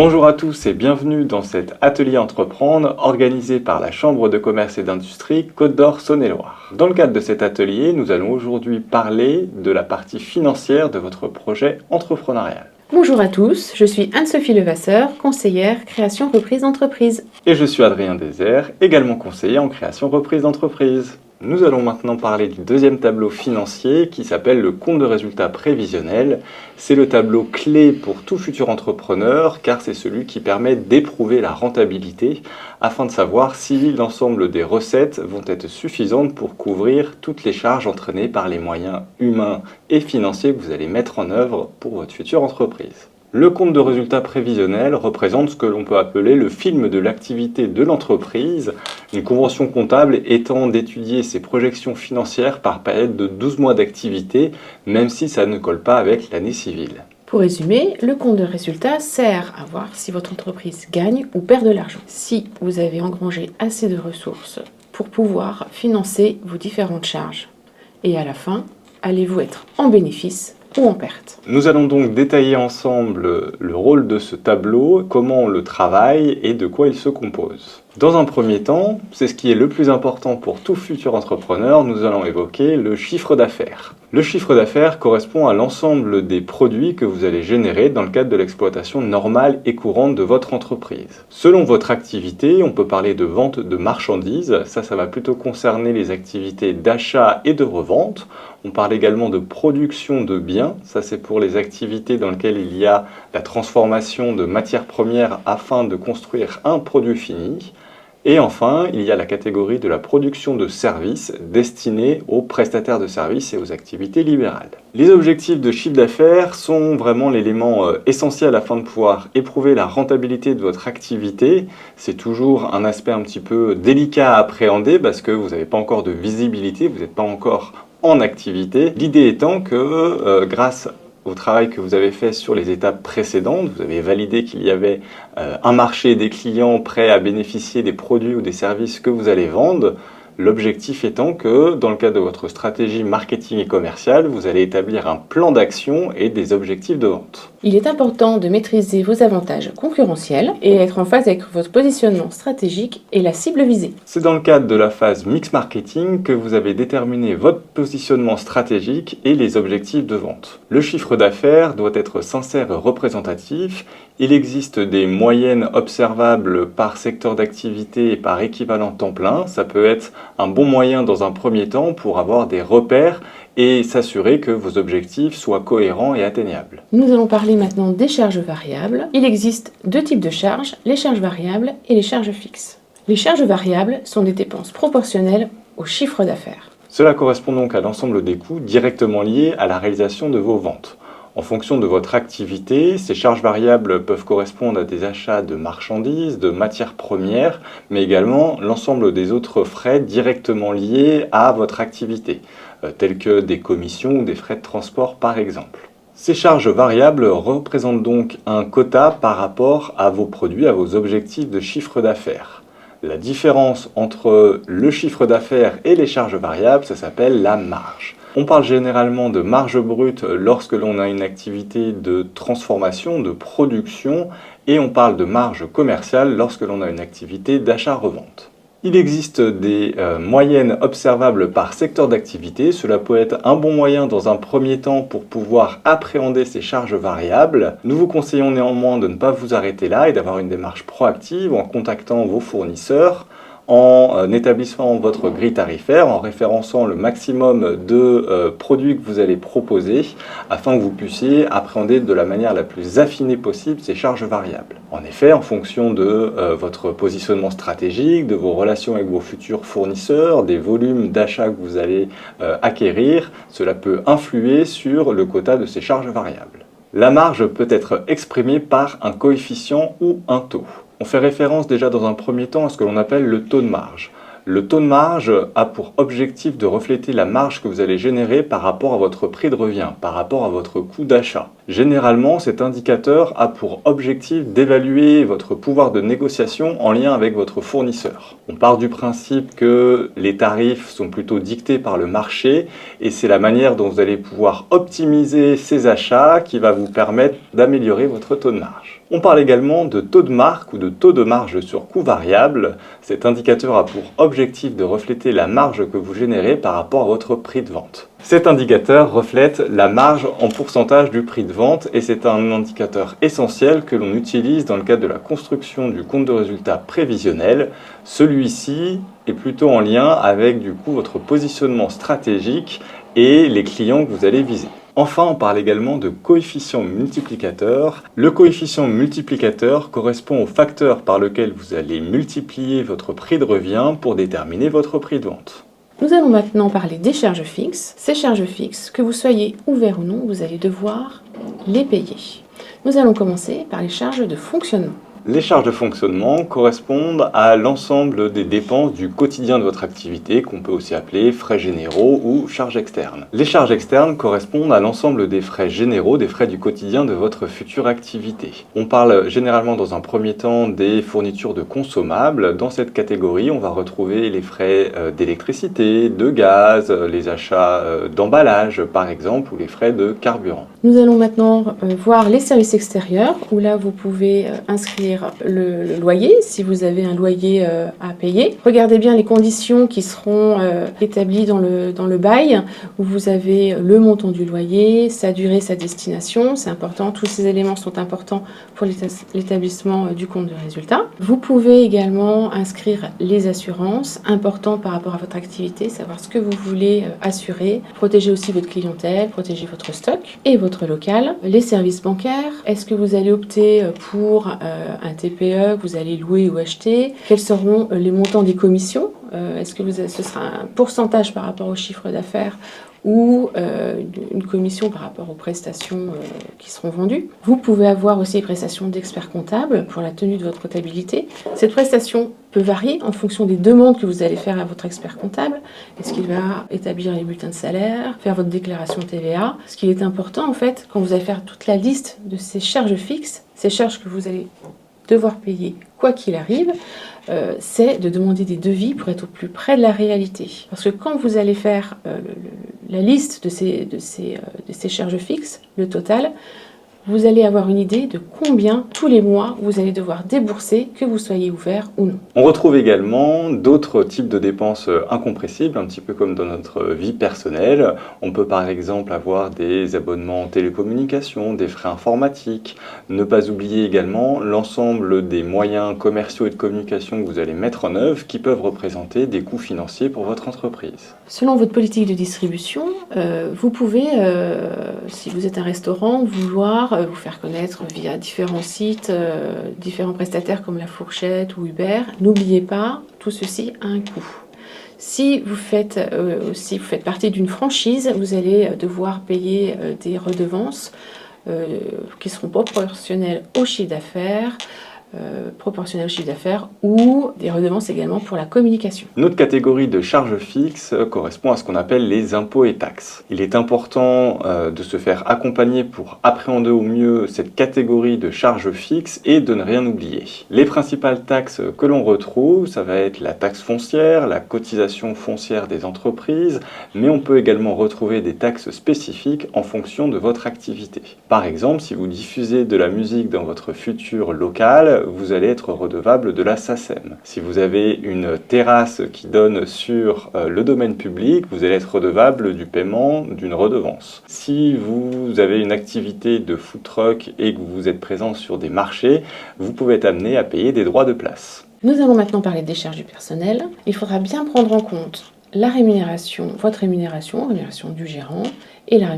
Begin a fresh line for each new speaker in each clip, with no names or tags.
Bonjour à tous et bienvenue dans cet atelier entreprendre organisé par la Chambre de commerce et d'industrie Côte d'Or Saône-et-Loire. Dans le cadre de cet atelier, nous allons aujourd'hui parler de la partie financière de votre projet entrepreneurial.
Bonjour à tous, je suis Anne-Sophie Levasseur, conseillère création reprise d'entreprise.
Et je suis Adrien Désert, également conseiller en création reprise d'entreprise. Nous allons maintenant parler du deuxième tableau financier qui s'appelle le compte de résultat prévisionnel. C'est le tableau clé pour tout futur entrepreneur car c'est celui qui permet d'éprouver la rentabilité afin de savoir si l'ensemble des recettes vont être suffisantes pour couvrir toutes les charges entraînées par les moyens humains et financiers que vous allez mettre en œuvre pour votre future entreprise. Le compte de résultat prévisionnel représente ce que l'on peut appeler le film de l'activité de l'entreprise, une convention comptable étant d'étudier ses projections financières par période de 12 mois d'activité, même si ça ne colle pas avec l'année civile.
Pour résumer, le compte de résultat sert à voir si votre entreprise gagne ou perd de l'argent, si vous avez engrangé assez de ressources pour pouvoir financer vos différentes charges. Et à la fin, allez-vous être en bénéfice ou en perte.
Nous allons donc détailler ensemble le rôle de ce tableau, comment on le travaille et de quoi il se compose. Dans un premier temps, c'est ce qui est le plus important pour tout futur entrepreneur, nous allons évoquer le chiffre d'affaires. Le chiffre d'affaires correspond à l'ensemble des produits que vous allez générer dans le cadre de l'exploitation normale et courante de votre entreprise. Selon votre activité, on peut parler de vente de marchandises, ça va plutôt concerner les activités d'achat et de revente. On parle également de production de biens, ça c'est pour les activités dans lesquelles il y a la transformation de matières premières afin de construire un produit fini. Et enfin, il y a la catégorie de la production de services destinée aux prestataires de services et aux activités libérales. Les objectifs de chiffre d'affaires sont vraiment l'élément essentiel afin de pouvoir éprouver la rentabilité de votre activité. C'est toujours un aspect un petit peu délicat à appréhender parce que vous n'avez pas encore de visibilité, vous n'êtes pas encore en activité. L'idée étant que grâce au travail que vous avez fait sur les étapes précédentes, vous avez validé qu'il y avait un marché des clients prêts à bénéficier des produits ou des services que vous allez vendre. L'objectif étant que, dans le cadre de votre stratégie marketing et commerciale, vous allez établir un plan d'action et des objectifs de vente.
Il est important de maîtriser vos avantages concurrentiels et être en phase avec votre positionnement stratégique et la cible visée.
C'est dans le cadre de la phase mix marketing que vous avez déterminé votre positionnement stratégique et les objectifs de vente. Le chiffre d'affaires doit être sincère et représentatif. Il existe des moyennes observables par secteur d'activité et par équivalent temps plein. Ça peut être un bon moyen dans un premier temps pour avoir des repères et s'assurer que vos objectifs soient cohérents et atteignables.
Nous allons parler maintenant des charges variables. Il existe deux types de charges, les charges variables et les charges fixes. Les charges variables sont des dépenses proportionnelles au chiffre d'affaires.
Cela correspond donc à l'ensemble des coûts directement liés à la réalisation de vos ventes. En fonction de votre activité, ces charges variables peuvent correspondre à des achats de marchandises, de matières premières, mais également l'ensemble des autres frais directement liés à votre activité, tels que des commissions ou des frais de transport par exemple. Ces charges variables représentent donc un quota par rapport à vos produits, à vos objectifs de chiffre d'affaires. La différence entre le chiffre d'affaires et les charges variables, ça s'appelle la marge. On parle généralement de marge brute lorsque l'on a une activité de transformation, de production, et on parle de marge commerciale lorsque l'on a une activité d'achat-revente. Il existe des moyennes observables par secteur d'activité. Cela peut être un bon moyen dans un premier temps pour pouvoir appréhender ces charges variables. Nous vous conseillons néanmoins de ne pas vous arrêter là et d'avoir une démarche proactive en contactant vos fournisseurs, en établissant votre grille tarifaire, en référençant le maximum de produits que vous allez proposer afin que vous puissiez appréhender de la manière la plus affinée possible ces charges variables. En effet, en fonction de votre positionnement stratégique, de vos relations avec vos futurs fournisseurs, des volumes d'achat que vous allez acquérir, cela peut influer sur le quota de ces charges variables. La marge peut être exprimée par un coefficient ou un taux. On fait référence déjà dans un premier temps à ce que l'on appelle le taux de marge. Le taux de marge a pour objectif de refléter la marge que vous allez générer par rapport à votre prix de revient, par rapport à votre coût d'achat. Généralement, cet indicateur a pour objectif d'évaluer votre pouvoir de négociation en lien avec votre fournisseur. On part du principe que les tarifs sont plutôt dictés par le marché et c'est la manière dont vous allez pouvoir optimiser ces achats qui va vous permettre d'améliorer votre taux de marge. On parle également de taux de marque ou de taux de marge sur coût variable. Cet indicateur a pour objectif de refléter la marge que vous générez par rapport à votre prix de vente. Cet indicateur reflète la marge en pourcentage du prix de vente et c'est un indicateur essentiel que l'on utilise dans le cadre de la construction du compte de résultat prévisionnel. Celui-ci est plutôt en lien avec votre positionnement stratégique et les clients que vous allez viser. Enfin, on parle également de coefficient multiplicateur. Le coefficient multiplicateur correspond au facteur par lequel vous allez multiplier votre prix de revient pour déterminer votre prix de vente.
Nous allons maintenant parler des charges fixes. Ces charges fixes, que vous soyez ouvert ou non, vous allez devoir les payer. Nous allons commencer par les charges de fonctionnement.
Les charges de fonctionnement correspondent à l'ensemble des dépenses du quotidien de votre activité, qu'on peut aussi appeler frais généraux ou charges externes. Les charges externes correspondent à l'ensemble des frais généraux, des frais du quotidien de votre future activité. On parle généralement dans un premier temps des fournitures de consommables. Dans cette catégorie, on va retrouver les frais d'électricité, de gaz, les achats d'emballage par exemple, ou les frais de carburant.
Nous allons maintenant voir les services extérieurs, où là vous pouvez inscrire le loyer, si vous avez un loyer à payer. Regardez bien les conditions qui seront établies dans le bail, où vous avez le montant du loyer, sa durée, sa destination, c'est important, tous ces éléments sont importants pour l'établissement du compte de résultat. Vous pouvez également inscrire les assurances, important par rapport à votre activité, savoir ce que vous voulez assurer, protéger aussi votre clientèle, protéger votre stock et votre local. Les services bancaires, est-ce que vous allez opter pour un TPE que vous allez louer ou acheter? Quels seront les montants des commissions? Est-ce que ce sera un pourcentage par rapport au chiffre d'affaires ou une commission par rapport aux prestations qui seront vendues? Vous pouvez avoir aussi les prestations d'expert comptable pour la tenue de votre comptabilité. Cette prestation peut varier en fonction des demandes que vous allez faire à votre expert comptable. Est-ce qu'il va établir les bulletins de salaire, faire votre déclaration TVA? Ce qui est important en fait, quand vous allez faire toute la liste de ces charges fixes, ces charges que vous allez devoir payer quoi qu'il arrive, c'est de demander des devis pour être au plus près de la réalité. Parce que quand vous allez faire la liste de ces charges fixes, le total, vous allez avoir une idée de combien tous les mois vous allez devoir débourser, que vous soyez ouvert ou non.
On retrouve également d'autres types de dépenses incompressibles, un petit peu comme dans notre vie personnelle. On peut par exemple avoir des abonnements en télécommunications, des frais informatiques. Ne pas oublier également l'ensemble des moyens commerciaux et de communication que vous allez mettre en œuvre qui peuvent représenter des coûts financiers pour votre entreprise.
Selon votre politique de distribution, vous pouvez, si vous êtes un restaurant, vouloir vous faire connaître via différents sites, différents prestataires comme La Fourchette ou Uber. N'oubliez pas, tout ceci a un coût. Si vous faites partie d'une franchise, vous allez devoir payer des redevances qui seront proportionnelles au chiffre d'affaires, ou des redevances également pour la communication.
Une autre catégorie de charges fixes correspond à ce qu'on appelle les impôts et taxes. Il est important de se faire accompagner pour appréhender au mieux cette catégorie de charges fixes et de ne rien oublier. Les principales taxes que l'on retrouve, ça va être la taxe foncière, la cotisation foncière des entreprises, mais on peut également retrouver des taxes spécifiques en fonction de votre activité. Par exemple, si vous diffusez de la musique dans votre futur local, vous allez être redevable de la SACEM. Si vous avez une terrasse qui donne sur le domaine public, vous allez être redevable du paiement d'une redevance. Si vous avez une activité de food truck et que vous êtes présent sur des marchés, vous pouvez être amené à payer des droits de place.
Nous allons maintenant parler des charges du personnel. Il faudra bien prendre en compte la rémunération, votre rémunération du gérant et la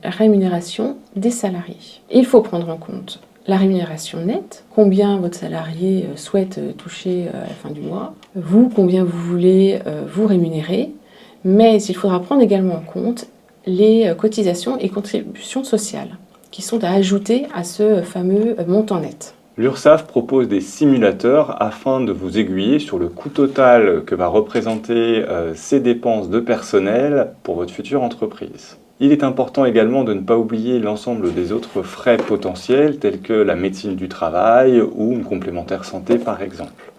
rémunération des salariés. Il faut prendre en compte la rémunération nette, combien votre salarié souhaite toucher à la fin du mois, vous, combien vous voulez vous rémunérer, mais il faudra prendre également en compte les cotisations et contributions sociales qui sont à ajouter à ce fameux montant net.
L'URSSAF propose des simulateurs afin de vous aiguiller sur le coût total que va représenter ces dépenses de personnel pour votre future entreprise. Il est important également de ne pas oublier l'ensemble des autres frais potentiels tels que la médecine du travail ou une complémentaire santé par exemple.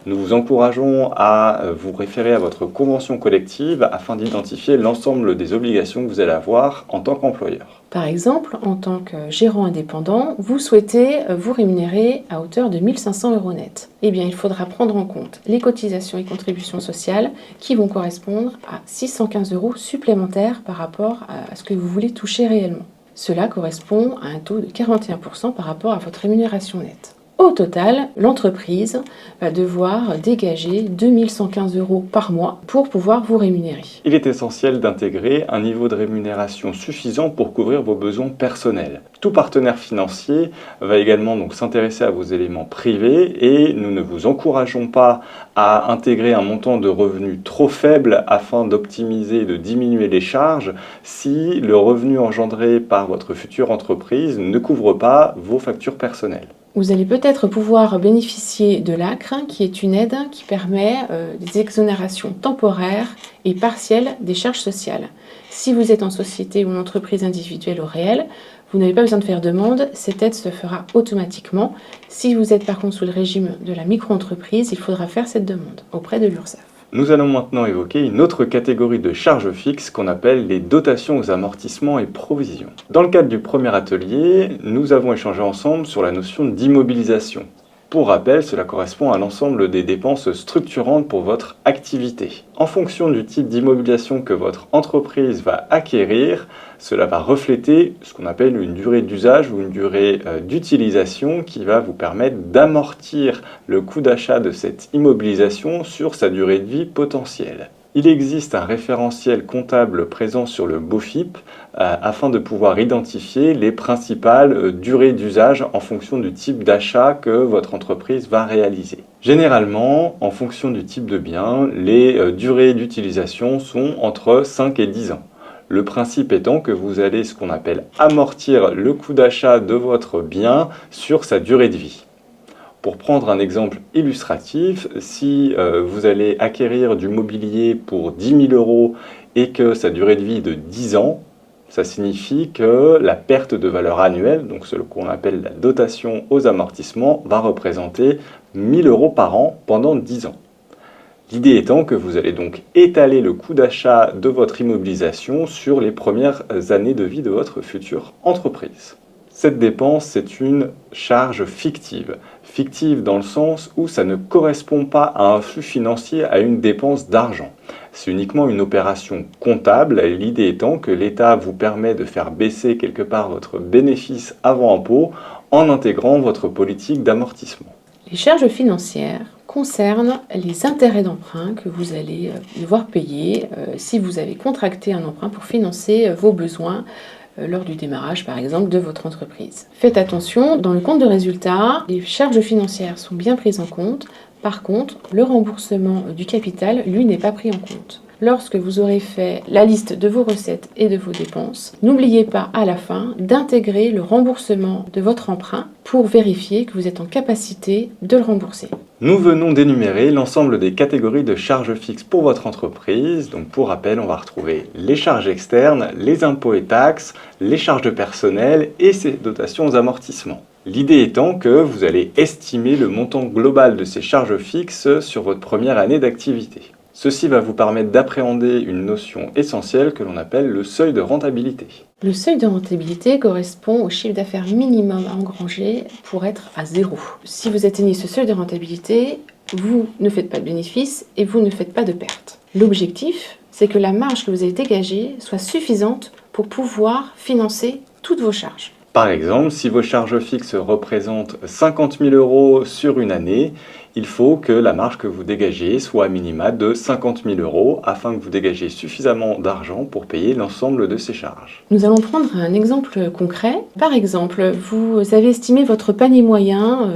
Nous vous encourageons à vous référer à votre convention collective afin d'identifier l'ensemble des obligations que vous allez avoir en tant qu'employeur.
Par exemple, en tant que gérant indépendant, vous souhaitez vous rémunérer à hauteur de 1 500 € net. Eh bien, il faudra prendre en compte les cotisations et contributions sociales qui vont correspondre à 615 € supplémentaires par rapport à ce que vous voulez toucher réellement. Cela correspond à un taux de 41% par rapport à votre rémunération nette. Au total, l'entreprise va devoir dégager 2 115 € par mois pour pouvoir vous rémunérer.
Il est essentiel d'intégrer un niveau de rémunération suffisant pour couvrir vos besoins personnels. Tout partenaire financier va également donc s'intéresser à vos éléments privés et nous ne vous encourageons pas à intégrer un montant de revenus trop faible afin d'optimiser et de diminuer les charges si le revenu engendré par votre future entreprise ne couvre pas vos factures personnelles.
Vous allez peut-être pouvoir bénéficier de l'ACRE, qui est une aide qui permet des exonérations temporaires et partielles des charges sociales. Si vous êtes en société ou en entreprise individuelle ou réelle, vous n'avez pas besoin de faire demande, cette aide se fera automatiquement. Si vous êtes par contre sous le régime de la micro-entreprise, il faudra faire cette demande auprès de l'URSSAF.
Nous allons maintenant évoquer une autre catégorie de charges fixes qu'on appelle les dotations aux amortissements et provisions. Dans le cadre du premier atelier, nous avons échangé ensemble sur la notion d'immobilisation. Pour rappel, cela correspond à l'ensemble des dépenses structurantes pour votre activité. En fonction du type d'immobilisation que votre entreprise va acquérir, cela va refléter ce qu'on appelle une durée d'usage ou une durée d'utilisation qui va vous permettre d'amortir le coût d'achat de cette immobilisation sur sa durée de vie potentielle. Il existe un référentiel comptable présent sur le BOFIP afin de pouvoir identifier les principales durées d'usage en fonction du type d'achat que votre entreprise va réaliser. Généralement, en fonction du type de bien, les durées d'utilisation sont entre 5 et 10 ans. Le principe étant que vous allez ce qu'on appelle amortir le coût d'achat de votre bien sur sa durée de vie. Pour prendre un exemple illustratif, si vous allez acquérir du mobilier pour 10 000 € et que sa durée de vie est de 10 ans, ça signifie que la perte de valeur annuelle, donc ce qu'on appelle la dotation aux amortissements, va représenter 1 000 € par an pendant 10 ans. L'idée étant que vous allez donc étaler le coût d'achat de votre immobilisation sur les premières années de vie de votre future entreprise. Cette dépense, c'est une charge fictive. Fictive dans le sens où ça ne correspond pas à un flux financier, à une dépense d'argent. C'est uniquement une opération comptable, l'idée étant que l'État vous permet de faire baisser quelque part votre bénéfice avant impôt en intégrant votre politique d'amortissement.
Les charges financières concernent les intérêts d'emprunt que vous allez devoir payer si vous avez contracté un emprunt pour financer vos besoins lors du démarrage, par exemple, de votre entreprise. Faites attention, dans le compte de résultat, les charges financières sont bien prises en compte. Par contre, le remboursement du capital, lui, n'est pas pris en compte. Lorsque vous aurez fait la liste de vos recettes et de vos dépenses, n'oubliez pas à la fin d'intégrer le remboursement de votre emprunt pour vérifier que vous êtes en capacité de le rembourser.
Nous venons d'énumérer l'ensemble des catégories de charges fixes pour votre entreprise. Donc pour rappel, on va retrouver les charges externes, les impôts et taxes, les charges de personnel et ces dotations aux amortissements. L'idée étant que vous allez estimer le montant global de ces charges fixes sur votre première année d'activité. Ceci va vous permettre d'appréhender une notion essentielle que l'on appelle le seuil de rentabilité.
Le seuil de rentabilité correspond au chiffre d'affaires minimum à engranger pour être à 0. Si vous atteignez ce seuil de rentabilité, vous ne faites pas de bénéfice et vous ne faites pas de perte. L'objectif, c'est que la marge que vous avez dégagée soit suffisante pour pouvoir financer toutes vos charges.
Par exemple, si vos charges fixes représentent 50 000 € sur une année, il faut que la marge que vous dégagez soit à minima de 50 000 € afin que vous dégagiez suffisamment d'argent pour payer l'ensemble de ces charges.
Nous allons prendre un exemple concret. Par exemple, vous avez estimé votre panier moyen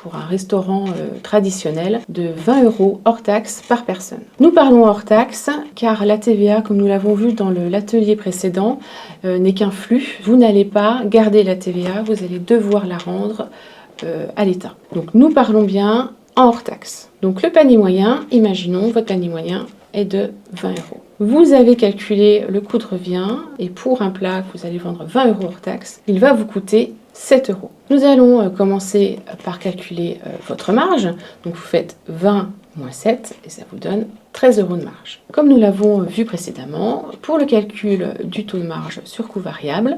pour un restaurant traditionnel de 20 € hors taxe par personne. Nous parlons hors taxe car la TVA, comme nous l'avons vu dans l'atelier précédent, n'est qu'un flux. Vous n'allez pas garder la TVA, vous allez devoir la rendre à l'État. Donc nous parlons bien hors taxe. Donc le panier moyen, imaginons votre panier moyen est de 20 €. Vous avez calculé le coût de revient et pour un plat que vous allez vendre 20 € hors taxe, il va vous coûter 7 euros. Nous allons commencer par calculer votre marge. Donc vous faites 20 moins 7 et ça vous donne 13 euros de marge. Comme nous l'avons vu précédemment, pour le calcul du taux de marge sur coût variable,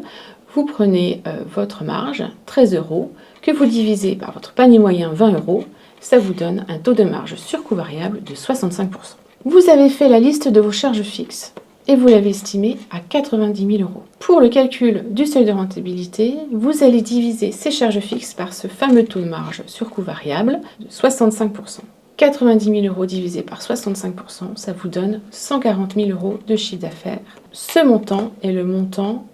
vous prenez votre marge, 13 euros, que vous divisez par votre panier moyen, 20 euros, ça vous donne un taux de marge sur coût variable de 65%. Vous avez fait la liste de vos charges fixes et vous l'avez estimé à 90 000 euros. Pour le calcul du seuil de rentabilité, vous allez diviser ces charges fixes par ce fameux taux de marge sur coût variable de 65%. 90 000 euros divisé par 65%, ça vous donne 140 000 euros de chiffre d'affaires. Ce montant est le montant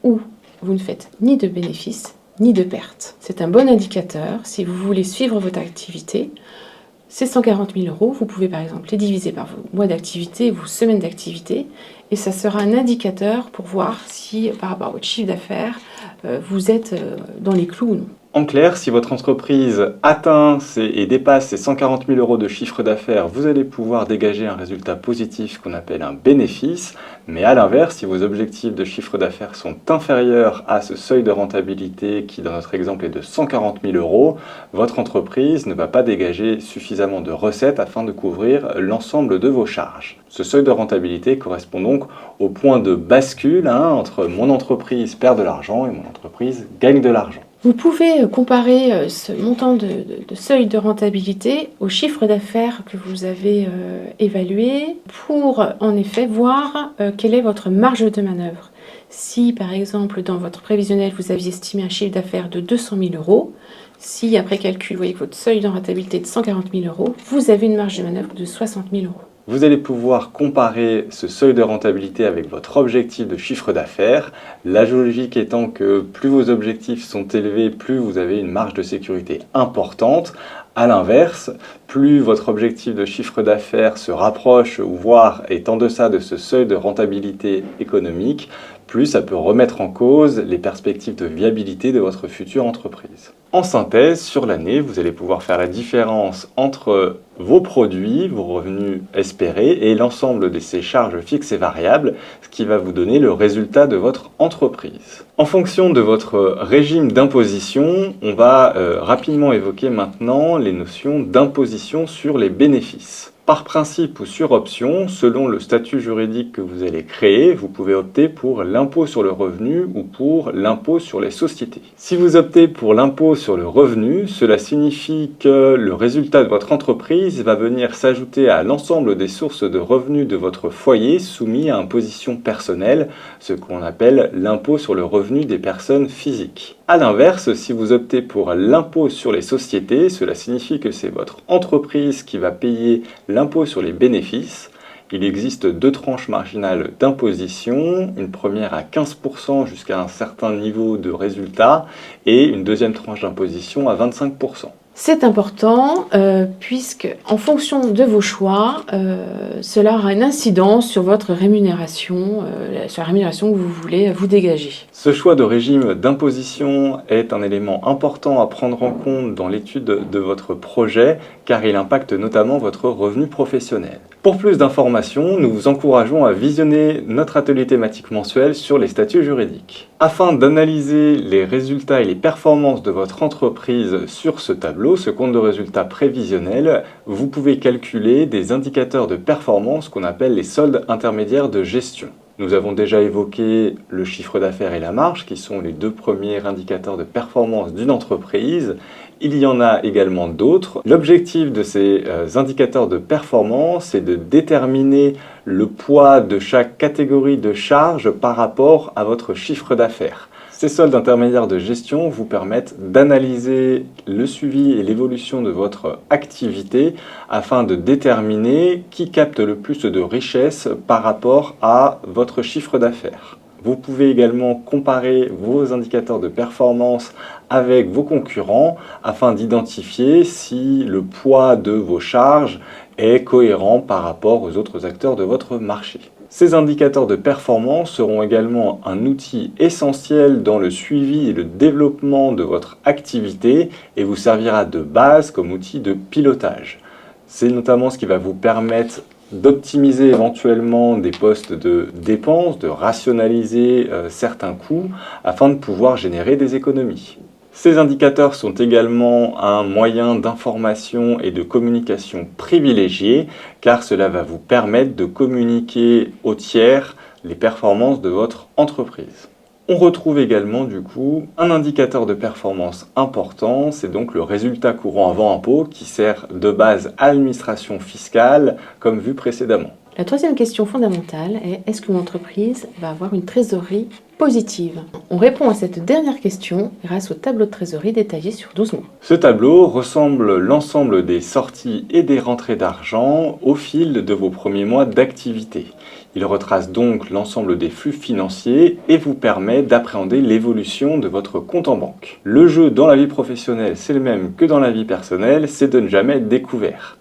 où vous ne faites ni de bénéfices ni de pertes. C'est un bon indicateur si vous voulez suivre votre activité. Ces 140 000 euros, vous pouvez par exemple les diviser par vos mois d'activité, vos semaines d'activité, et ça sera un indicateur pour voir si, par rapport à votre chiffre d'affaires, vous êtes dans les clous ou non.
En clair, si votre entreprise atteint et dépasse ces 140 000 euros de chiffre d'affaires, vous allez pouvoir dégager un résultat positif qu'on appelle un bénéfice. Mais à l'inverse, si vos objectifs de chiffre d'affaires sont inférieurs à ce seuil de rentabilité qui, dans notre exemple, est de 140 000 euros, votre entreprise ne va pas dégager suffisamment de recettes afin de couvrir l'ensemble de vos charges. Ce seuil de rentabilité correspond donc au point de bascule entre mon entreprise perd de l'argent et mon entreprise gagne de l'argent.
Vous pouvez comparer ce montant de seuil de rentabilité au chiffre d'affaires que vous avez évalué pour en effet voir quelle est votre marge de manœuvre. Si par exemple dans votre prévisionnel vous aviez estimé un chiffre d'affaires de 200 000 euros, si après calcul vous voyez que votre seuil de rentabilité est de 140 000 euros, vous avez une marge de manœuvre de 60 000 euros.
Vous allez pouvoir comparer ce seuil de rentabilité avec votre objectif de chiffre d'affaires. La logique étant que plus vos objectifs sont élevés, plus vous avez une marge de sécurité importante. A l'inverse, plus votre objectif de chiffre d'affaires se rapproche ou voire est en deçà de ce seuil de rentabilité économique, plus ça peut remettre en cause les perspectives de viabilité de votre future entreprise. En synthèse, sur l'année, vous allez pouvoir faire la différence entre vos produits, vos revenus espérés et l'ensemble de ces charges fixes et variables, ce qui va vous donner le résultat de votre entreprise. En fonction de votre régime d'imposition, on va rapidement évoquer maintenant les notions d'imposition sur les bénéfices. Par principe ou sur option, selon le statut juridique que vous allez créer, vous pouvez opter pour l'impôt sur le revenu ou pour l'impôt sur les sociétés. Si vous optez pour l'impôt sur le revenu, cela signifie que le résultat de votre entreprise va venir s'ajouter à l'ensemble des sources de revenus de votre foyer soumis à imposition personnelle, ce qu'on appelle l'impôt sur le revenu des personnes physiques. A l'inverse, si vous optez pour l'impôt sur les sociétés, cela signifie que c'est votre entreprise qui va payer l'impôt sur les bénéfices. Il existe deux tranches marginales d'imposition, une première à 15% jusqu'à un certain niveau de résultat et une deuxième tranche d'imposition à 25%.
C'est important puisque, en fonction de vos choix, cela aura une incidence sur votre rémunération, sur la rémunération que vous voulez vous dégager.
Ce choix de régime d'imposition est un élément important à prendre en compte dans l'étude de votre projet car il impacte notamment votre revenu professionnel. Pour plus d'informations, nous vous encourageons à visionner notre atelier thématique mensuel sur les statuts juridiques. Afin d'analyser les résultats et les performances de votre entreprise sur ce tableau, ce compte de résultats prévisionnel, vous pouvez calculer des indicateurs de performance qu'on appelle les soldes intermédiaires de gestion. Nous avons déjà évoqué le chiffre d'affaires et la marge, qui sont les deux premiers indicateurs de performance d'une entreprise. Il y en a également d'autres. L'objectif de ces indicateurs de performance est de déterminer le poids de chaque catégorie de charges par rapport à votre chiffre d'affaires. Ces soldes intermédiaires de gestion vous permettent d'analyser le suivi et l'évolution de votre activité afin de déterminer qui capte le plus de richesse par rapport à votre chiffre d'affaires. Vous pouvez également comparer vos indicateurs de performance avec vos concurrents afin d'identifier si le poids de vos charges est cohérent par rapport aux autres acteurs de votre marché. Ces indicateurs de performance seront également un outil essentiel dans le suivi et le développement de votre activité et vous servira de base comme outil de pilotage. C'est notamment ce qui va vous permettre d'optimiser éventuellement des postes de dépenses, de rationaliser certains coûts afin de pouvoir générer des économies. Ces indicateurs sont également un moyen d'information et de communication privilégié car cela va vous permettre de communiquer aux tiers les performances de votre entreprise. On retrouve également du coup un indicateur de performance important, c'est donc le résultat courant avant impôt qui sert de base à l'administration fiscale comme vu précédemment.
La troisième question fondamentale est: est-ce qu'une entreprise va avoir une trésorerie positive? On répond à cette dernière question grâce au tableau de trésorerie détaillé sur 12 mois.
Ce tableau ressemble l'ensemble des sorties et des rentrées d'argent au fil de vos premiers mois d'activité. Il retrace donc l'ensemble des flux financiers et vous permet d'appréhender l'évolution de votre compte en banque. Le jeu dans la vie professionnelle, c'est le même que dans la vie personnelle, c'est de ne jamais être découvert.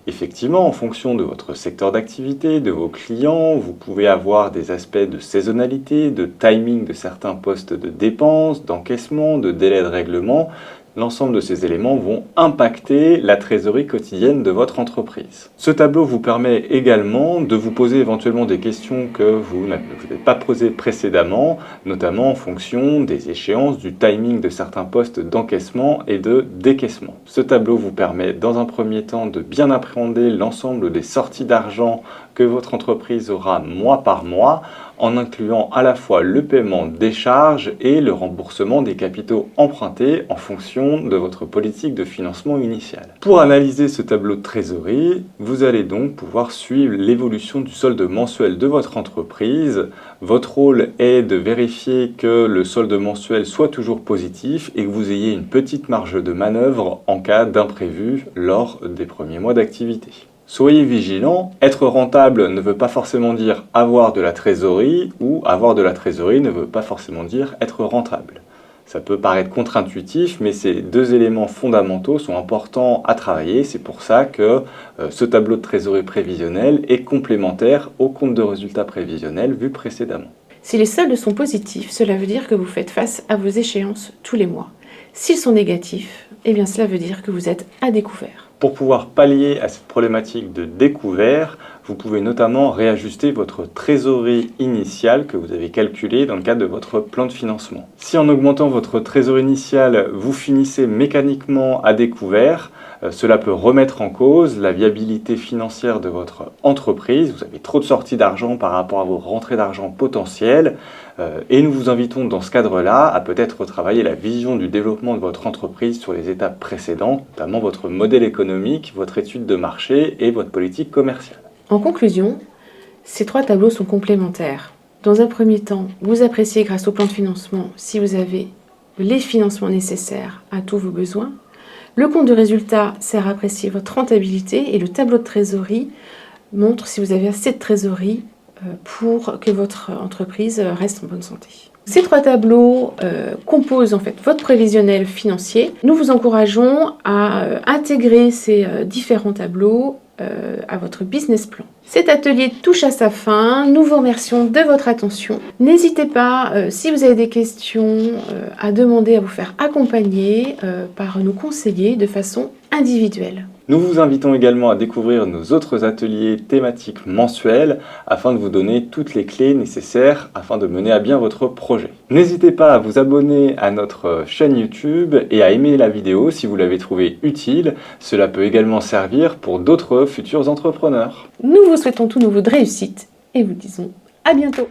Effectivement, en fonction de votre secteur d'activité, de vos clients, vous pouvez avoir des aspects de saisonnalité, de timing de certains postes de dépenses, d'encaissement, de délai de règlement. L'ensemble de ces éléments vont impacter la trésorerie quotidienne de votre entreprise. Ce tableau vous permet également de vous poser éventuellement des questions que vous n'avez pas posées précédemment, notamment en fonction des échéances, du timing de certains postes d'encaissement et de décaissement. Ce tableau vous permet dans un premier temps de bien appréhender l'ensemble des sorties d'argent que votre entreprise aura mois par mois, en incluant à la fois le paiement des charges et le remboursement des capitaux empruntés en fonction de votre politique de financement initiale. Pour analyser ce tableau de trésorerie, vous allez donc pouvoir suivre l'évolution du solde mensuel de votre entreprise. Votre rôle est de vérifier que le solde mensuel soit toujours positif et que vous ayez une petite marge de manœuvre en cas d'imprévu lors des premiers mois d'activité. Soyez vigilants, être rentable ne veut pas forcément dire avoir de la trésorerie, ou avoir de la trésorerie ne veut pas forcément dire être rentable. Ça peut paraître contre-intuitif, mais ces deux éléments fondamentaux sont importants à travailler. C'est pour ça que ce tableau de trésorerie prévisionnelle est complémentaire au compte de résultat prévisionnel vu précédemment.
Si les soldes sont positifs, cela veut dire que vous faites face à vos échéances tous les mois. S'ils sont négatifs, eh bien cela veut dire que vous êtes à découvert.
Pour pouvoir pallier à cette problématique de découvert, vous pouvez notamment réajuster votre trésorerie initiale que vous avez calculée dans le cadre de votre plan de financement. Si en augmentant votre trésorerie initiale, vous finissez mécaniquement à découvert, cela peut remettre en cause la viabilité financière de votre entreprise. Vous avez trop de sorties d'argent par rapport à vos rentrées d'argent potentielles. Et nous vous invitons dans ce cadre-là à peut-être retravailler la vision du développement de votre entreprise sur les étapes précédentes, notamment votre modèle économique, votre étude de marché et votre politique commerciale.
En conclusion, ces trois tableaux sont complémentaires. Dans un premier temps, vous appréciez grâce au plan de financement si vous avez les financements nécessaires à tous vos besoins. Le compte de résultat sert à apprécier votre rentabilité et le tableau de trésorerie montre si vous avez assez de trésorerie pour que votre entreprise reste en bonne santé. Ces trois tableaux composent en fait votre prévisionnel financier. Nous vous encourageons à intégrer ces différents tableaux à votre business plan. Cet atelier touche à sa fin. Nous vous remercions de votre attention. N'hésitez pas, si vous avez des questions, à demander à vous faire accompagner par nos conseillers de façon individuelle.
Nous vous invitons également à découvrir nos autres ateliers thématiques mensuels afin de vous donner toutes les clés nécessaires afin de mener à bien votre projet. N'hésitez pas à vous abonner à notre chaîne YouTube et à aimer la vidéo si vous l'avez trouvée utile. Cela peut également servir pour d'autres futurs entrepreneurs.
Nous vous souhaitons tout nouveau de réussite et vous disons à bientôt.